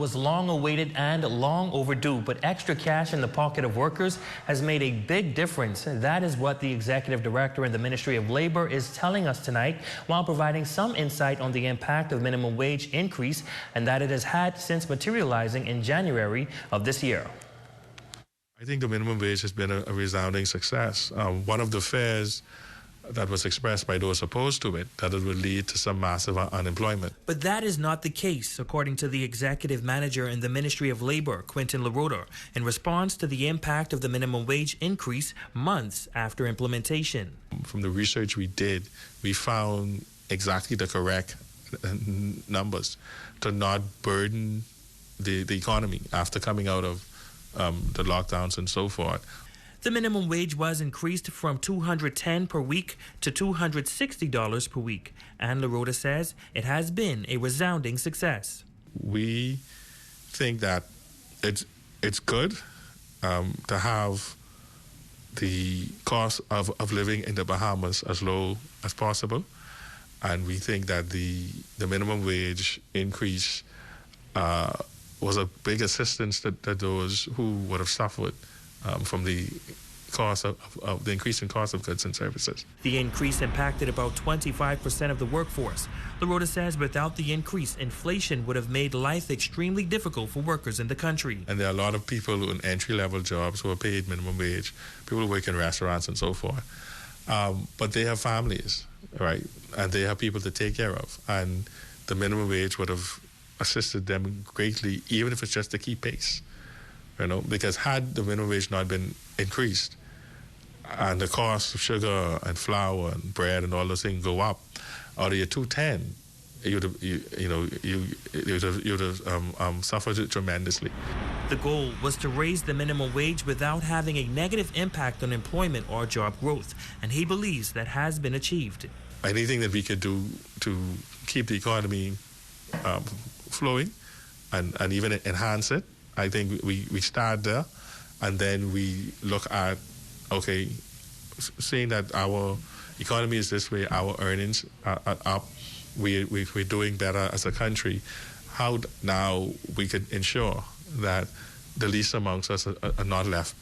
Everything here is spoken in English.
was long awaited and long overdue, but extra cash in the pocket of workers has made a big difference. That is what the executive director in the Ministry of Labor is telling us tonight, while providing some insight on the impact of minimum wage increase and that it has had since materializing in January of this year. I think the minimum wage has been a resounding success. One of the fears that was expressed by those opposed to it, that it would lead to some massive unemployment. But that is not the case, according to the executive manager in the Ministry of Labor, Quentin LaRota, in response to the impact of the minimum wage increase months after implementation. From the research we did, we found exactly the correct numbers to not burden the economy after coming out of the lockdowns and so forth. The minimum wage was increased from $210 per week to $260 per week, and LaRota says it has been a resounding success. We think that it's good to have the cost of living in the Bahamas as low as possible, and we think that the minimum wage increase was a big assistance to those who would have suffered from the cost of the increase in cost of goods and services. The increase impacted about 25% of the workforce. LaRota says without the increase, inflation would have made life extremely difficult for workers in the country. And there are a lot of people in entry-level jobs who are paid minimum wage, people who work in restaurants and so forth. But they have families, right? And they have people to take care of. And the minimum wage would have assisted them greatly, even if it's just to keep pace. You know, because had the minimum wage not been increased and the cost of sugar and flour and bread and all those things go up, out of your 210, you'd have suffered tremendously. The goal was to raise the minimum wage without having a negative impact on employment or job growth, and he believes that has been achieved. Anything that we could do to keep the economy flowing and even enhance it, I think we start there, and then we look at, okay, seeing that our economy is this way, our earnings are up, we're doing better as a country, how now we can ensure that the least amongst us are not left